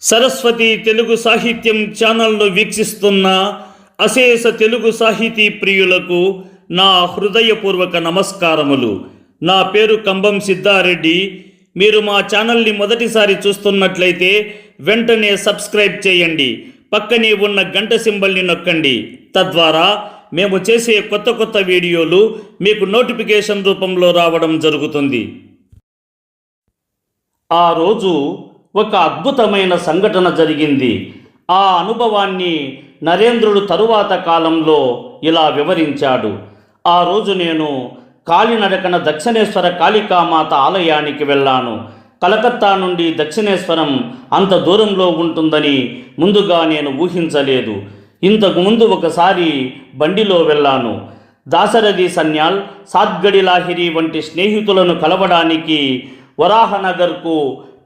సరస్వతి తెలుగు సాహిత్యం ఛానల్ను వీక్షిస్తున్న అశేష తెలుగు సాహితీ ప్రియులకు నా హృదయపూర్వక నమస్కారములు. నా పేరు కంబం సిద్ధారెడ్డి. మీరు మా ఛానల్ని మొదటిసారి చూస్తున్నట్లయితే వెంటనే సబ్స్క్రైబ్ చేయండి. పక్కనే ఉన్న గంట సింబల్ని నొక్కండి. తద్వారా మేము చేసే కొత్త వీడియోలు మీకు నోటిఫికేషన్ రూపంలో రావడం జరుగుతుంది. ఆ రోజు ఒక అద్భుతమైన సంఘటన జరిగింది. ఆ అనుభవాన్ని నరేంద్రుడు తరువాత కాలంలో ఇలా వివరించాడు. ఆ రోజు నేను కాలినడకన దక్షిణేశ్వర కాళికామాత ఆలయానికి వెళ్ళాను. కలకత్తా నుండి దక్షిణేశ్వరం అంత దూరంలో ఉంటుందని ముందుగా నేను ఊహించలేదు. ఇంతకు ముందు ఒకసారి బండిలో వెళ్ళాను. దాశరథి సన్యాల్, సాద్గడి లాహిరి వంటి స్నేహితులను కలవడానికి వరాహనగర్కు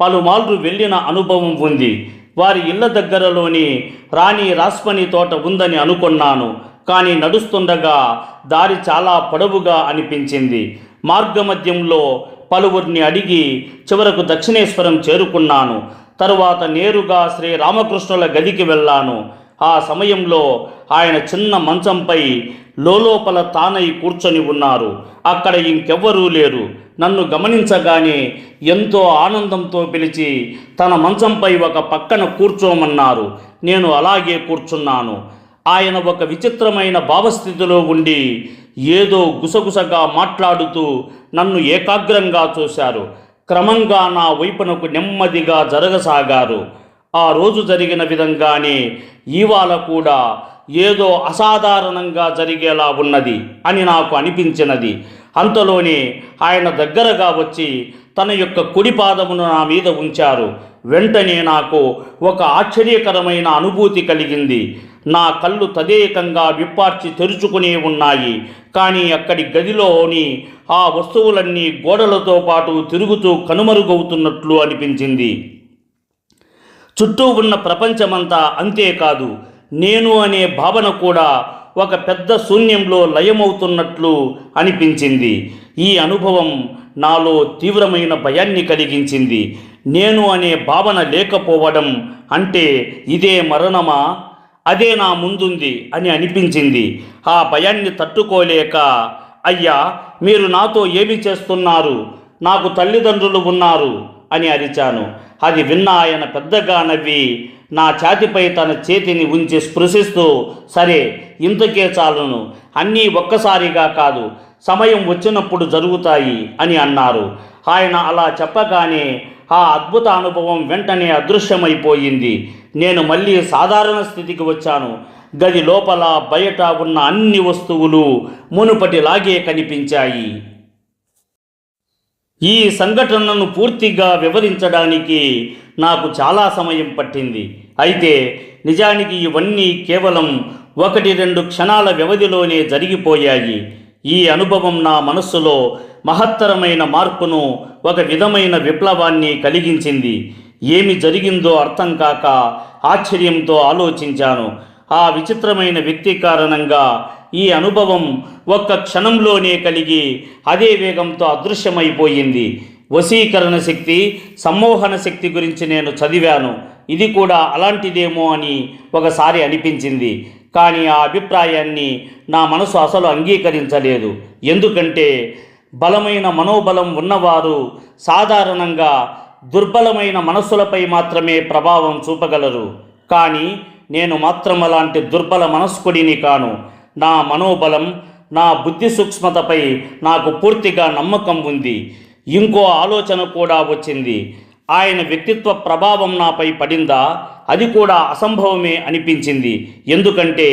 పలుమార్లు వెళ్ళిన అనుభవం ఉంది. వారి ఇళ్ల దగ్గరలోని రాణి రాస్మణి తోట ఉందని అనుకున్నాను. కానీ నడుస్తుండగా దారి చాలా పొడవుగా అనిపించింది. మార్గమధ్యంలో పలువురిని అడిగి చివరకు దక్షిణేశ్వరం చేరుకున్నాను. తరువాత నేరుగా శ్రీ రామకృష్ణుల గదికి వెళ్ళాను. ఆ సమయంలో ఆయన చిన్న మంచంపై లోపల తానై కూర్చొని ఉన్నారు. అక్కడ ఇంకెవ్వరూ లేరు. నన్ను గమనించగానే ఎంతో ఆనందంతో పిలిచి తన మంచంపై ఒక పక్కన కూర్చోమన్నారు. నేను అలాగే కూర్చున్నాను. ఆయన ఒక విచిత్రమైన భావస్థితిలో ఉండి ఏదో గుసగుసగా మాట్లాడుతూ నన్ను ఏకాగ్రంగా చూశారు. క్రమంగా నా వైపునకు నెమ్మదిగా జరగసాగారు. ఆ రోజు జరిగిన విధంగానే ఇవాళ కూడా ఏదో అసాధారణంగా జరిగేలా ఉన్నది అని నాకు అనిపించినది. అంతలోనే ఆయన దగ్గరగా వచ్చి తన యొక్క కుడి పాదమును నా మీద ఉంచారు. వెంటనే నాకు ఒక ఆశ్చర్యకరమైన అనుభూతి కలిగింది. నా కళ్ళు తదేకంగా విప్పార్చి తెరుచుకునే ఉన్నాయి. కానీ అక్కడి గదిలోని ఆ వస్తువులన్నీ గోడలతో పాటు తిరుగుతూ కనుమరుగవుతున్నట్లు అనిపించింది. చుట్టూ ఉన్న ప్రపంచమంతా, అంతేకాదు నేను అనే భావన కూడా ఒక పెద్ద శూన్యంలో లయమవుతున్నట్లు అనిపించింది. ఈ అనుభవం నాలో తీవ్రమైన భయాన్ని కలిగించింది. నేను అనే భావన లేకపోవడం అంటే ఇదే మరణమా, అదే నా ముందుంది అని అనిపించింది. ఆ భయాన్ని తట్టుకోలేక, అయ్యా మీరు నాతో ఏమి చేస్తున్నారు, నాకు తల్లిదండ్రులు ఉన్నారు అని అరిచాను. అది విన్న ఆయన పెద్దగా నవ్వి నా ఛాతిపై తన చేతిని ఉంచి స్పృశిస్తూ, సరే ఇంతకే చాలును, అన్నీ ఒక్కసారిగా కాదు, సమయం వచ్చినప్పుడు జరుగుతాయి అని అన్నారు. ఆయన అలా చెప్పగానే ఆ అద్భుత అనుభవం వెంటనే అదృశ్యమైపోయింది. నేను మళ్ళీ సాధారణ స్థితికి వచ్చాను. గది లోపల బయట ఉన్న అన్ని వస్తువులు మునుపటిలాగే కనిపించాయి. ఈ సంఘటనను పూర్తిగా వివరించడానికి నాకు చాలా సమయం పట్టింది. అయితే నిజానికి ఇవన్నీ కేవలం 1-2 క్షణాల వ్యవధిలోనే జరిగిపోయాయి. ఈ అనుభవం నా మనస్సులో మహత్తరమైన మార్పును, ఒక విధమైన విప్లవాన్ని కలిగించింది. ఏమి జరిగిందో అర్థం కాక ఆశ్చర్యంతో ఆలోచించాను. ఆ విచిత్రమైన వ్యక్తి కారణంగా ఈ అనుభవం ఒక్క క్షణంలోనే కలిగి అదే వేగంతో అదృశ్యమైపోయింది. వశీకరణ శక్తి, సమ్మోహన శక్తి గురించి నేను చదివాను. ఇది కూడా అలాంటిదేమో అని ఒకసారి అనిపించింది. కానీ ఆ అభిప్రాయాన్ని నా మనసు అసలు అంగీకరించలేదు. ఎందుకంటే బలమైన మనోబలం ఉన్నవారు సాధారణంగా దుర్బలమైన మనస్సులపై మాత్రమే ప్రభావం చూపగలరు. కానీ నేను మాత్రం అలాంటి దుర్బల మనస్కుడిని కాను. నా మనోబలం, నా బుద్ధి సూక్ష్మతపై నాకు పూర్తిగా నమ్మకం ఉంది. ఇంకో ఆలోచన కూడా వచ్చింది. ఆయన వ్యక్తిత్వ ప్రభావం నాపై పడిందా? అది కూడా అసంభవమే అనిపించింది. ఎందుకంటే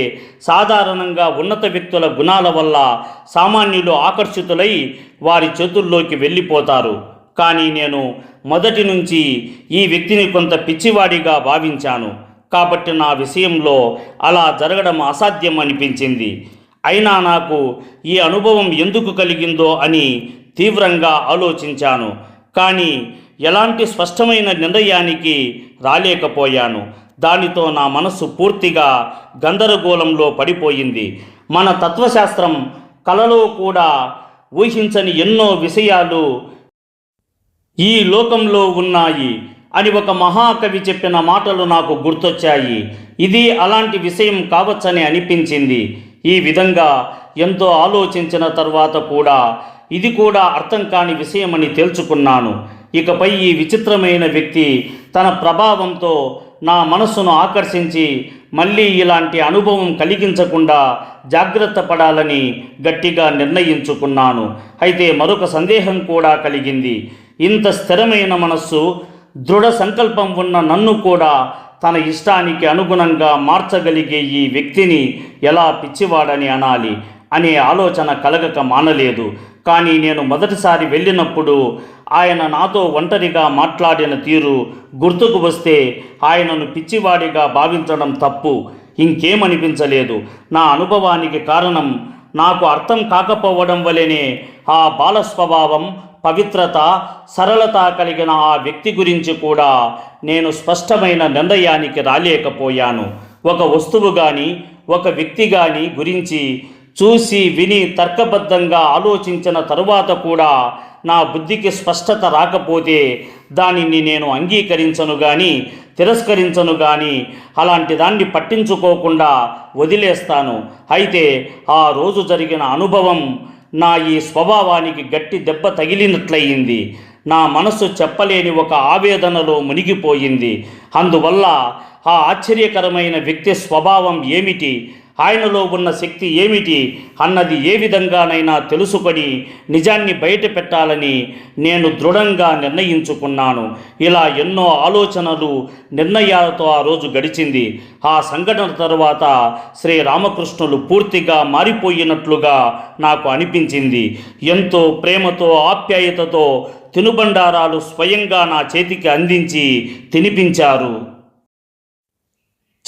సాధారణంగా ఉన్నత వ్యక్తుల గుణాల వల్ల సామాన్యులు ఆకర్షితులై వారి చేతుల్లోకి వెళ్ళిపోతారు. కానీ నేను మొదటి నుంచి ఈ వ్యక్తిని కొంత పిచ్చివాడిగా భావించాను. కాబట్టి నా విషయంలో అలా జరగడం అసాధ్యం అనిపించింది. అయినా నాకు ఈ అనుభవం ఎందుకు కలిగిందో అని తీవ్రంగా ఆలోచించాను. కానీ ఎలాంటి స్పష్టమైన నిర్ణయానికి రాలేకపోయాను. దానితో నా మనస్సు పూర్తిగా గందరగోళంలో పడిపోయింది. మన తత్వశాస్త్రం కలలో కూడా ఊహించని ఎన్నో విషయాలు ఈ లోకంలో ఉన్నాయి. అని ఒక మహాకవి చెప్పిన మాటలు నాకు గుర్తొచ్చాయి. ఇది అలాంటి విషయం కావచ్చని అనిపించింది. ఈ విధంగా ఎంతో ఆలోచించిన తర్వాత కూడా ఇది కూడా అర్థం కాని విషయమని తేల్చుకున్నాను. ఇకపై ఈ విచిత్రమైన వ్యక్తి తన ప్రభావంతో నా మనస్సును ఆకర్షించి మళ్ళీ ఇలాంటి అనుభవం కలిగించకుండా జాగ్రత్త పడాలని గట్టిగా నిర్ణయించుకున్నాను. అయితే మరొక సందేహం కూడా కలిగింది. ఇంత స్థిరమైన మనస్సు, దృఢ సంకల్పం ఉన్న నన్ను కూడా తన ఇష్టానికి అనుగుణంగా మార్చగలిగే ఈ వ్యక్తిని ఎలా పిచ్చివాడని అనాలి అనే ఆలోచన కలగక మానలేదు. కానీ నేను మొదటిసారి వెళ్ళినప్పుడు ఆయన నాతో ఒంటరిగా మాట్లాడిన తీరు గుర్తుకు వస్తే ఆయనను పిచ్చివాడిగా భావించడం తప్పు ఇంకేమనిపించలేదు. నా అనుభవానికి కారణం నాకు అర్థం కాకపోవడం వల్లనే ఆ బాల స్వభావం, పవిత్రత, సరళత కలిగిన ఆ వ్యక్తి గురించి కూడా నేను స్పష్టమైన నిర్ణయానికి రాలేకపోయాను. ఒక వస్తువు కానీ ఒక వ్యక్తి కానీ గురించి చూసి విని తర్కబద్ధంగా ఆలోచించిన తరువాత కూడా నా బుద్ధికి స్పష్టత రాకపోతే దానిని నేను అంగీకరించను కానీ తిరస్కరించను కానీ అలాంటి దాన్ని పట్టించుకోకుండా వదిలేస్తాను. అయితే ఆ రోజు జరిగిన అనుభవం నా ఈ స్వభావానికి గట్టి దెబ్బ తగిలినట్లయింది. నా మనస్సు చెప్పలేని ఒక ఆవేదనలో మునిగిపోయింది. అందువల్ల ఆ ఆశ్చర్యకరమైన వ్యక్తి స్వభావం ఏమిటి, ఆయనలో ఉన్న శక్తి ఏమిటి అన్నది ఏ విధంగానైనా తెలుసుకొని నిజాన్ని బయట పెట్టాలని నేను దృఢంగా నిర్ణయించుకున్నాను. ఇలా ఎన్నో ఆలోచనలు, నిర్ణయాలతో ఆ రోజు గడిచింది. ఆ సంఘటన తరువాత శ్రీరామకృష్ణులు పూర్తిగా మారిపోయినట్లుగా నాకు అనిపించింది. ఎంతో ప్రేమతో, ఆప్యాయతతో తినుబండారాలు స్వయంగా నా చేతికి అందించి తినిపించారు.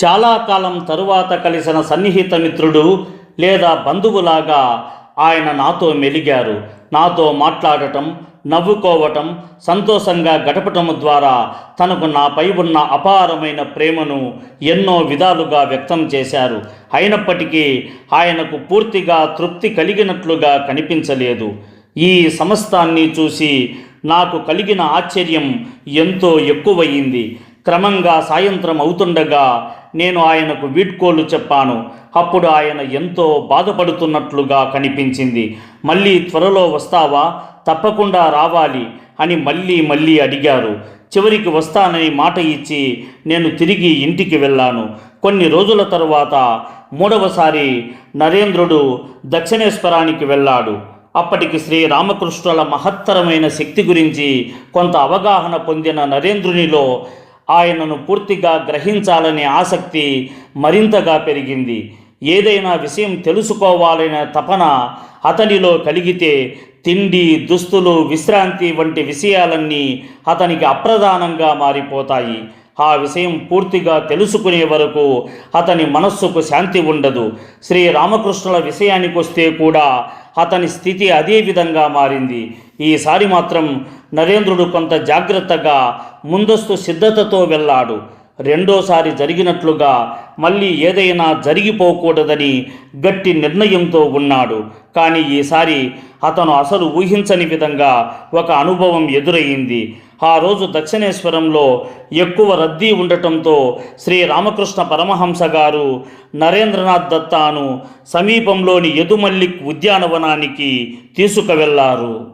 చాలా కాలం తరువాత కలిసిన సన్నిహిత మిత్రుడు లేదా బంధువులాగా ఆయన నాతో మెలిగారు. నాతో మాట్లాడటం, నవ్వుకోవటం, సంతోషంగా గడపటం ద్వారా తనకు నాపై ఉన్న అపారమైన ప్రేమను ఎన్నో విధాలుగా వ్యక్తం చేశారు. అయినప్పటికీ ఆయనకు పూర్తిగా తృప్తి కలిగినట్లుగా కనిపించలేదు. ఈ సమస్తాన్ని చూసి నాకు కలిగిన ఆశ్చర్యం ఎంతో ఎక్కువయింది. క్రమంగా సాయంత్రం అవుతుండగా నేను ఆయనకు వీడ్కోలు చెప్పాను. అప్పుడు ఆయన ఎంతో బాధపడుతున్నట్లుగా కనిపించింది. మళ్ళీ త్వరలో వస్తావా, తప్పకుండా రావాలి అని మళ్ళీ అడిగారు. చివరికి వస్తానని మాట ఇచ్చి నేను తిరిగి ఇంటికి వెళ్ళాను. కొన్ని రోజుల తరువాత మూడవసారి నరేంద్రుడు దక్షిణేశ్వరానికి వెళ్ళాడు. అప్పటికి శ్రీరామకృష్ణుల మహత్తరమైన శక్తి గురించి కొంత అవగాహన పొందిన నరేంద్రునిలో ఆయనను పూర్తిగా గ్రహించాలనే ఆసక్తి మరింతగా పెరిగింది. ఏదైనా విషయం తెలుసుకోవాలనే తపన అతనిలో కలిగితే తిండి, దుస్తులు, విశ్రాంతి వంటి విషయాలన్నీ అతనికి అప్రధానంగా మారిపోతాయి. ఆ విషయం పూర్తిగా తెలుసుకునే వరకు అతని మనస్సుకు శాంతి ఉండదు. శ్రీరామకృష్ణుల విషయానికి వస్తే కూడా అతని స్థితి అదే విధంగా మారింది. ఈసారి మాత్రం నరేంద్రుడు కొంత జాగ్రత్తగా, ముందస్తు సిద్ధతతో వెళ్ళాడు. రెండోసారి జరిగినట్లుగా మళ్ళీ ఏదైనా జరిగిపోకూడదని గట్టి నిర్ణయంతో ఉన్నాడు. కానీ ఈసారి అతను అసలు ఊహించని విధంగా ఒక అనుభవం ఎదురయ్యింది. ఆ రోజు దక్షిణేశ్వరంలో ఎక్కువ రద్దీ ఉండటంతో శ్రీరామకృష్ణ పరమహంస గారు నరేంద్రనాథ్ దత్తాను సమీపంలోని యదుమల్లిక్ ఉద్యానవనానికి తీసుకువెళ్లారు.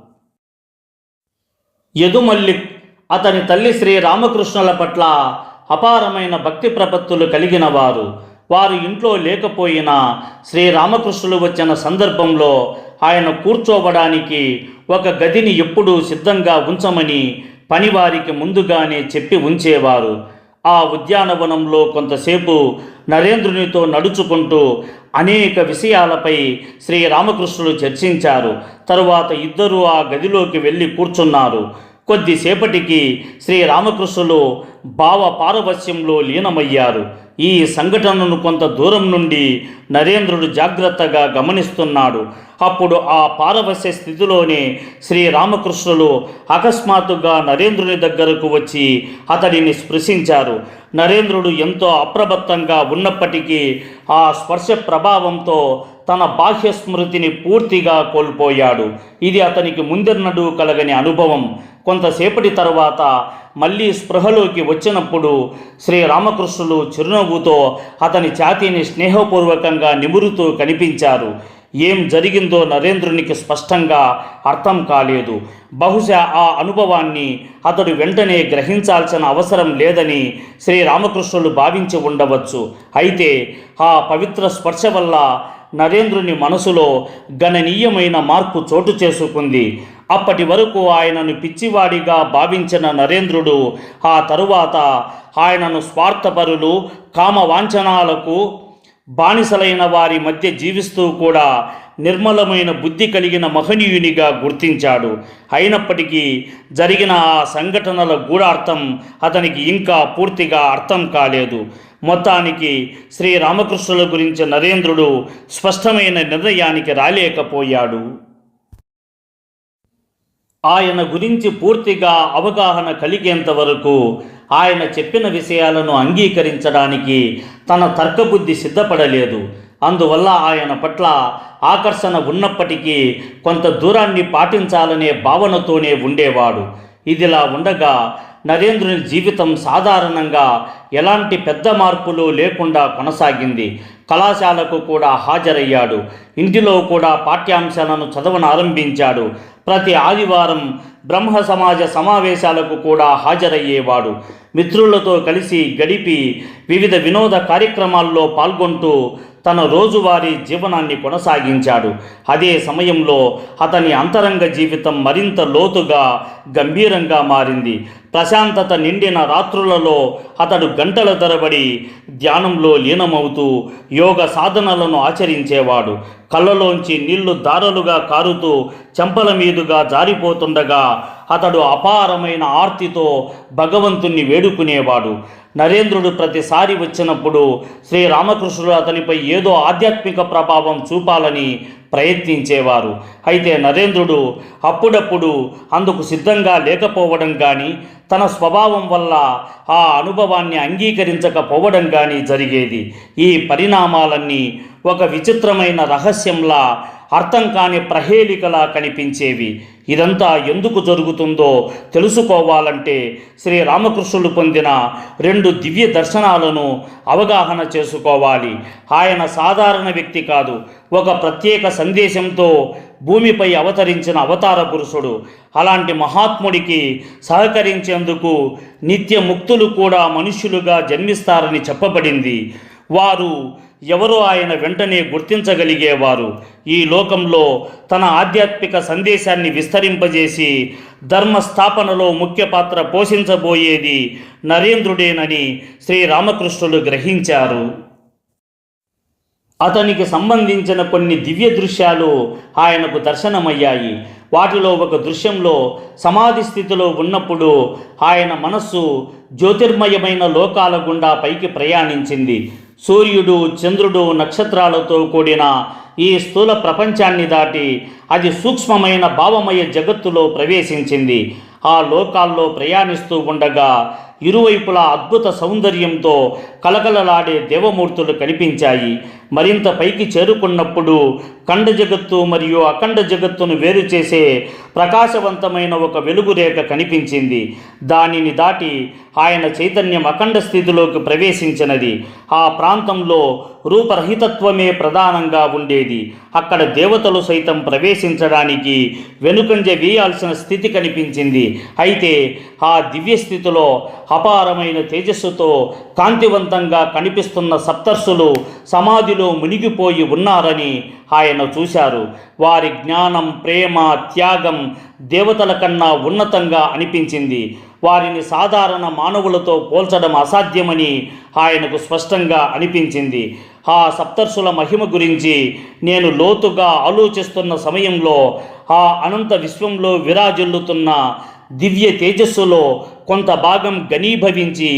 యదుమల్లిక్ అతని తల్లి శ్రీరామకృష్ణుల పట్ల అపారమైన భక్తి ప్రపత్తులు కలిగిన వారు. వారు ఇంట్లో లేకపోయినా శ్రీరామకృష్ణులు వచ్చిన సందర్భంలో ఆయన కూర్చోవడానికి ఒక గదిని ఎప్పుడూ సిద్ధంగా ఉంచమని పనివారికి ముందుగానే చెప్పి ఉంచేవారు. ఆ ఉద్యానవనంలో కొంతసేపు నరేంద్రునితో నడుచుకుంటూ అనేక విషయాలపై శ్రీరామకృష్ణులు చర్చించారు. తరువాత ఇద్దరూ ఆ గదిలోకి వెళ్ళి కూర్చున్నారు. కొద్దిసేపటికి శ్రీరామకృష్ణులు భావ పారవస్యంలో లీనమయ్యారు. ఈ సంఘటనను కొంత దూరం నుండి నరేంద్రుడు జాగ్రత్తగా గమనిస్తున్నాడు. అప్పుడు ఆ పారవస్య స్థితిలోనే శ్రీరామకృష్ణులు అకస్మాత్తుగా నరేంద్రుని దగ్గరకు వచ్చి అతడిని స్పృశించారు. నరేంద్రుడు ఎంతో అప్రమత్తంగా ఉన్నప్పటికీ ఆ స్పర్శ ప్రభావంతో తన బాహ్య స్మృతిని పూర్తిగా కోల్పోయాడు. ఇది అతనికి ముందెన్నడూ కలగని అనుభవం. కొంతసేపటి తర్వాత మళ్ళీ స్పృహలోకి వచ్చినప్పుడు శ్రీరామకృష్ణులు చిరునవ్వుతో అతని ఛాతీని స్నేహపూర్వకంగా నిమురుతూ కనిపించారు. ఏం జరిగిందో నరేంద్రునికి స్పష్టంగా అర్థం కాలేదు. బహుశా ఆ అనుభవాన్ని అతడు వెంటనే గ్రహించాల్సిన అవసరం లేదని శ్రీరామకృష్ణులు భావించి ఉండవచ్చు. అయితే ఆ పవిత్ర స్పర్శ వల్ల నరేంద్రుని మనసులో గణనీయమైన మార్పు చోటు చేసుకుంది. అప్పటి వరకు ఆయనను పిచ్చివాడిగా భావించిన నరేంద్రుడు ఆ తరువాత ఆయనను స్వార్థపరులు, కామవాంఛనాలకు బానిసలైన వారి మధ్య జీవిస్తూ కూడా నిర్మలమైన బుద్ధి కలిగిన మహనీయునిగా గుర్తించాడు. అయినప్పటికీ జరిగిన ఆ సంఘటనల గూఢార్థం అతనికి ఇంకా పూర్తిగా అర్థం కాలేదు. మొత్తానికి శ్రీరామకృష్ణుల గురించి నరేంద్రుడు స్పష్టమైన నిర్ణయానికి రాలేకపోయాడు. ఆయన గురించి పూర్తిగా అవగాహన కలిగేంత వరకు ఆయన చెప్పిన విషయాలను అంగీకరించడానికి తన తర్కబుద్ధి సిద్ధపడలేదు. అందువల్ల ఆయన పట్ల ఆకర్షణ ఉన్నప్పటికీ కొంత దూరాన్ని పాటించాలనే భావనతోనే ఉండేవాడు. ఇదిలా ఉండగా నరేంద్రుని జీవితం సాధారణంగా ఎలాంటి పెద్ద మార్పులు లేకుండా కొనసాగింది. కళాశాలకు కూడా హాజరయ్యాడు. ఇంటిలో కూడా పాఠ్యాంశాలను చదవనారంభించాడు. ప్రతి ఆదివారం బ్రహ్మ సమాజ సమావేశాలకు కూడా హాజరయ్యేవాడు. మిత్రులతో కలిసి గడిపి వివిధ వినోద కార్యక్రమాల్లో పాల్గొంటూ తన రోజువారీ జీవనాన్ని కొనసాగించాడు. అదే సమయంలో అతని అంతరంగ జీవితం మరింత లోతుగా, గంభీరంగా మారింది. ప్రశాంతత నిండిన రాత్రులలో అతడు గంటల తరబడి ధ్యానంలో లీనమవుతూ యోగ సాధనలను ఆచరించేవాడు. కళ్ళలోంచి నీళ్లు దారలుగా కారుతూ చెంపల మీదుగా జారిపోతుండగా అతడు అపారమైన ఆర్తితో భగవంతుణ్ణి వేడుకునేవాడు. నరేంద్రుడు ప్రతిసారి వచ్చినప్పుడు శ్రీరామకృష్ణుడు అతనిపై ఏదో ఆధ్యాత్మిక ప్రభావం చూపాలని ప్రయత్నించేవారు. అయితే నరేంద్రుడు అప్పుడప్పుడు అందుకు సిద్ధంగా లేకపోవడం కానీ, తన స్వభావం వల్ల ఆ అనుభవాన్ని అంగీకరించకపోవడం కానీ జరిగేది. ఈ పరిణామాలన్నీ ఒక విచిత్రమైన రహస్యంలా, అర్థం కాని ప్రహేళికలా కనిపించేవి. ఇదంతా ఎందుకు జరుగుతుందో తెలుసుకోవాలంటే శ్రీరామకృష్ణులు పొందిన 2 దివ్య దర్శనాలను అవగాహన చేసుకోవాలి. ఆయన సాధారణ వ్యక్తి కాదు, ఒక ప్రత్యేక సందేశంతో భూమిపై అవతరించిన అవతార పురుషుడు. అలాంటి మహాత్ముడికి సహకరించేందుకు నిత్య ముక్తులు కూడా మనుష్యులుగా జన్మిస్తారని చెప్పబడింది. వారు ఎవరో ఆయన వెంటనే గుర్తించగలిగేవారు. ఈ లోకంలో తన ఆధ్యాత్మిక సందేశాన్ని విస్తరింపజేసి ధర్మస్థాపనలో ముఖ్య పాత్ర పోషించబోయేది నరేంద్రుడేనని శ్రీరామకృష్ణులు గ్రహించారు. అతనికి సంబంధించిన కొన్ని దివ్య దృశ్యాలు ఆయనకు దర్శనమయ్యాయి. వాటిలో ఒక దృశ్యంలో సమాధి స్థితిలో ఉన్నప్పుడు ఆయన మనస్సు జ్యోతిర్మయమైన లోకాల గుండా పైకి ప్రయాణించింది. సూర్యుడు, చంద్రుడు, నక్షత్రాలతో కూడిన ఈ స్థూల ప్రపంచాన్ని దాటి అది సూక్ష్మమైన భావమయ జగత్తులో ప్రవేశించింది. ఆ లోకాల్లో ప్రయాణిస్తూ ఉండగా ఇరువైపులా అద్భుత సౌందర్యంతో కలకలలాడే దేవమూర్తులు కనిపించాయి. మరింత పైకి చేరుకున్నప్పుడు ఖండ జగత్తు మరియు అఖండ జగత్తును వేరు చేసే ప్రకాశవంతమైన ఒక వెలుగురేఖ కనిపించింది. దానిని దాటి ఆయన చైతన్యం అఖండ స్థితిలోకి ప్రవేశించినది. ఆ ప్రాంతంలో రూపరహితత్వమే ప్రధానంగా ఉండేది. అక్కడ దేవతలు సైతం ప్రవేశించడానికి వెనుకంజ వేయాల్సిన స్థితి కనిపించింది. అయితే ఆ దివ్య స్థితిలో అపారమైన తేజస్సుతో కాంతివంతంగా కనిపిస్తున్న సప్తర్షులు సమాధిలో మునిగిపోయి ఉన్నారని ఆయన చూశారు. వారి జ్ఞానం, ప్రేమ, త్యాగం దేవతల కన్నా ఉన్నతంగా అనిపించింది. వారిని సాధారణ మానవులతో పోల్చడం అసాధ్యమని ఆయనకు స్పష్టంగా అనిపించింది. ఆ సప్తర్షుల మహిమ గురించి నేను లోతుగా ఆలోచిస్తున్న సమయంలో ఆ అనంత విశ్వంలో విరాజిల్లుతున్న దివ్య తేజస్సులో కొంత భాగం ఘనీభవించి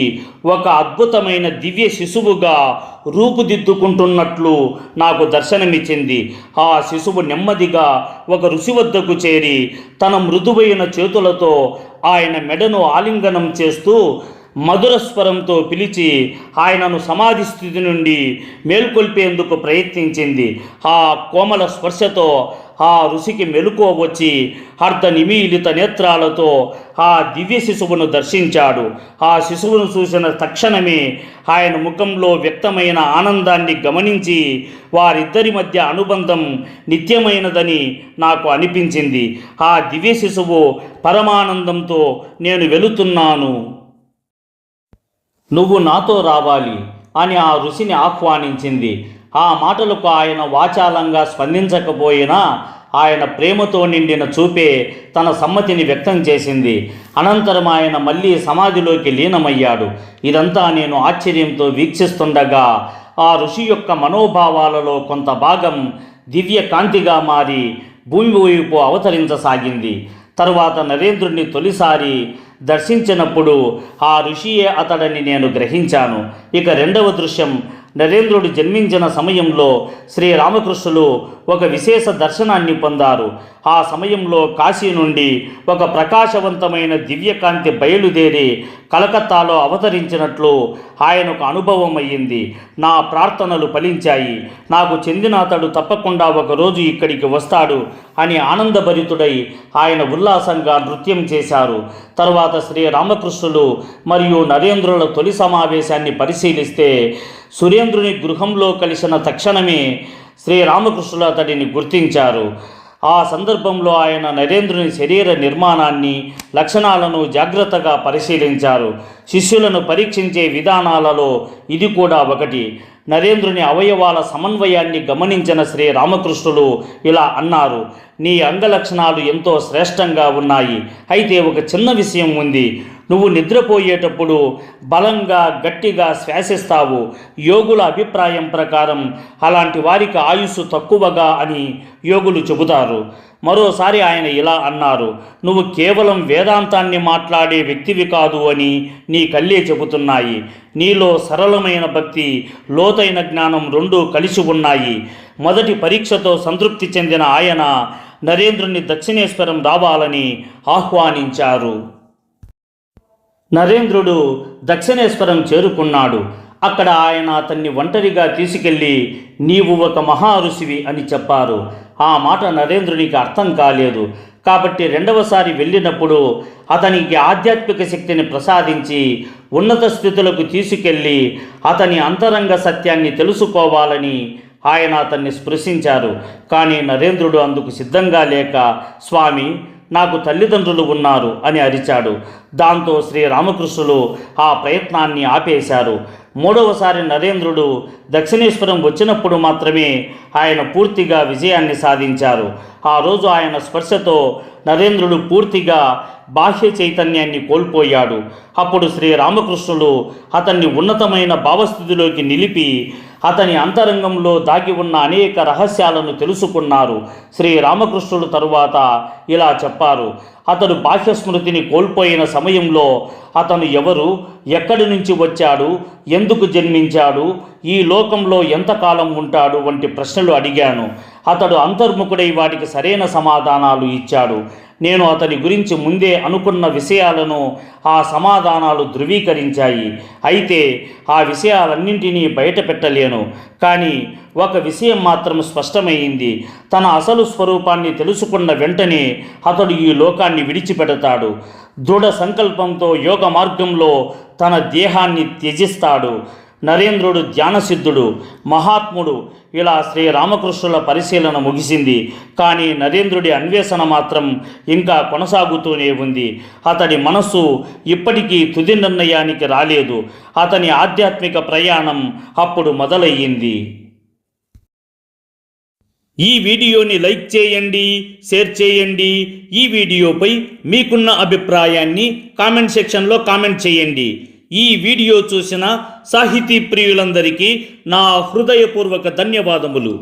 ఒక అద్భుతమైన దివ్య శిశువుగా రూపుదిద్దుకుంటున్నట్లు నాకు దర్శనమిచ్చింది. ఆ శిశువు నెమ్మదిగా ఒక ఋషి వద్దకు చేరి తన మృదువైన చేతులతో ఆయన మెడను ఆలింగనం చేస్తూ మధుర స్వరంతో పిలిచి ఆయనను సమాధి స్థితి నుండి మేల్కొల్పేందుకు ప్రయత్నించింది. ఆ కోమల స్పర్శతో ఆ ఋషికి మెలకువ వచ్చి అర్ధ నిమీలిత నేత్రాలతో ఆ దివ్య శిశువును దర్శించాడు. ఆ శిశువును చూసిన తక్షణమే ఆయన ముఖంలో వ్యక్తమైన ఆనందాన్ని గమనించి వారిద్దరి మధ్య అనుబంధం నిత్యమైనదని నాకు అనిపించింది. ఆ దివ్య శిశువు పరమానందంతో నేను వెళుతున్నాను, నువ్వు నాతో రావాలి అని ఆ ఋషిని ఆహ్వానించింది. ఆ మాటలకు ఆయన వాచాలంగా స్పందించకపోయినా ఆయన ప్రేమతో నిండిన చూపే తన సమ్మతిని వ్యక్తం చేసింది. అనంతరం ఆయన మళ్ళీ సమాధిలోకి లీనమయ్యాడు. ఇదంతా నేను ఆశ్చర్యంతో వీక్షిస్తుండగా ఆ ఋషి యొక్క మనోభావాలలో కొంత భాగం దివ్య కాంతిగా మారి భూమి వైపు అవతరించసాగింది. తరువాత నరేంద్రుడిని తొలిసారి దర్శించినప్పుడు ఆ ఋషియే అతడని నేను గ్రహించాను. ఇక రెండవ దృశ్యం, నరేంద్రుడు జన్మించిన సమయంలో శ్రీరామకృష్ణులు ఒక విశేష దర్శనాన్ని పొందారు. ఆ సమయంలో కాశీ నుండి ఒక ప్రకాశవంతమైన దివ్యకాంతి బయలుదేరి కలకత్తాలో అవతరించినట్లు ఆయనకు అనుభవం అయ్యింది. నా ప్రార్థనలు ఫలించాయి. నాకు చెందిన అతడు తప్పకుండా ఒకరోజు ఇక్కడికి వస్తాడు అని ఆనందభరితుడై ఆయన ఉల్లాసంగా నృత్యం చేశారు. తరువాత శ్రీరామకృష్ణులు మరియు నరేంద్రుల తొలి సమావేశాన్ని పరిశీలిస్తే సురేంద్రుని గృహంలో కలిసిన తక్షణమే శ్రీరామకృష్ణులు అతడిని గుర్తించారు. ఆ సందర్భంలో ఆయన నరేంద్రుని శరీర నిర్మాణాన్ని, లక్షణాలను జాగ్రత్తగా పరిశీలించారు. శిష్యులను పరీక్షించే విధానాలలో ఇది కూడా ఒకటి. నరేంద్రుని అవయవాల సమన్వయాన్ని గమనించిన శ్రీరామకృష్ణులు ఇలా అన్నారు, నీ అంగలక్షణాలు ఎంతో శ్రేష్టంగా ఉన్నాయి. అయితే ఒక చిన్న విషయం ఉంది. నువ్వు నిద్రపోయేటప్పుడు బలంగా గట్టిగా శ్వాసిస్తావు. యోగుల అభిప్రాయం ప్రకారం అలాంటి వారికి ఆయుస్సు తక్కువగా అని యోగులు చెబుతారు. మరోసారి ఆయన ఇలా అన్నారు, నువ్వు కేవలం వేదాంతాన్ని మాట్లాడే వ్యక్తివి కాదు అని నీ కళ్ళే చెబుతున్నాయి. నీలో సరళమైన భక్తి, లోతైన జ్ఞానం రెండూ కలిసి ఉన్నాయి. మొదటి పరీక్షతో సంతృప్తి చెందిన ఆయన నరేంద్రుని దక్షిణేశ్వరం రావాలని ఆహ్వానించారు. నరేంద్రుడు దక్షిణేశ్వరం చేరుకున్నాడు. అక్కడ ఆయన అతన్ని ఒంటరిగా తీసుకెళ్ళి నీవు ఒక మహారుషివి అని చెప్పారు. ఆ మాట నరేంద్రునికి అర్థం కాలేదు. కాబట్టి రెండవసారి వెళ్ళినప్పుడు అతనికి ఆధ్యాత్మిక శక్తిని ప్రసాదించి ఉన్నత స్థితులకు తీసుకెళ్ళి అతని అంతరంగ సత్యాన్ని తెలుసుకోవాలని ఆయన అతన్ని స్పృశించారు. కానీ నరేంద్రుడు అందుకు సిద్ధంగా లేక, స్వామి, నాకు తల్లిదండ్రులు ఉన్నారు అని అరిచాడు. దాంతో శ్రీరామకృష్ణులు ఆ ప్రయత్నాన్ని ఆపేశారు. మూడవసారి నరేంద్రుడు దక్షిణేశ్వరం వచ్చినప్పుడు మాత్రమే ఆయన పూర్తిగా విజయాన్ని సాధించారు. ఆ రోజు ఆయన స్పర్శతో నరేంద్రుడు పూర్తిగా బాహ్య చైతన్యాన్ని కోల్పోయాడు. అప్పుడు శ్రీరామకృష్ణులు అతన్ని ఉన్నతమైన భావస్థితిలోకి నిలిపి అతని అంతరంగంలో దాగి ఉన్న అనేక రహస్యాలను తెలుసుకున్నారు. శ్రీరామకృష్ణుడు తరువాత ఇలా చెప్పారు, అతడు బాహ్య స్మృతిని కోల్పోయిన సమయంలో అతను ఎవరు, ఎక్కడి నుంచి వచ్చాడు, ఎందుకు జన్మించాడు, ఈ లోకంలో ఎంతకాలం ఉంటాడు వంటి ప్రశ్నలు అడిగాను. అతడు అంతర్ముఖుడై వాటికి సరైన సమాధానాలు ఇచ్చాడు. నేను అతని గురించి ముందే అనుకున్న విషయాలను ఆ సమాధానాలు ధృవీకరించాయి. అయితే ఆ విషయాలన్నింటినీ బయట పెట్టలేను. కానీ ఒక విషయం మాత్రం స్పష్టమైంది. తన అసలు స్వరూపాన్ని తెలుసుకున్న వెంటనే అతడు ఈ లోకాన్ని విడిచిపెడతాడు. దృఢ సంకల్పంతో యోగ మార్గంలో తన దేహాన్ని త్యజిస్తాడు. నరేంద్రుడు ధ్యానసిద్ధుడు, మహాత్ముడు. ఇలా శ్రీరామకృష్ణుల పరిశీలన ముగిసింది. కానీ నరేంద్రుడి అన్వేషణ మాత్రం ఇంకా కొనసాగుతూనే ఉంది. అతడి మనస్సు ఇప్పటికీ తుది నిర్ణయానికి రాలేదు. అతని ఆధ్యాత్మిక ప్రయాణం అప్పుడు మొదలయ్యింది. ఈ వీడియోని లైక్ చేయండి, షేర్ చేయండి. ఈ వీడియోపై మీకున్న అభిప్రాయాన్ని కామెంట్ సెక్షన్లో కామెంట్ చేయండి. ఈ వీడియో చూసిన సాహితీ ప్రియులందరికీ నా హృదయపూర్వక ధన్యవాదములు.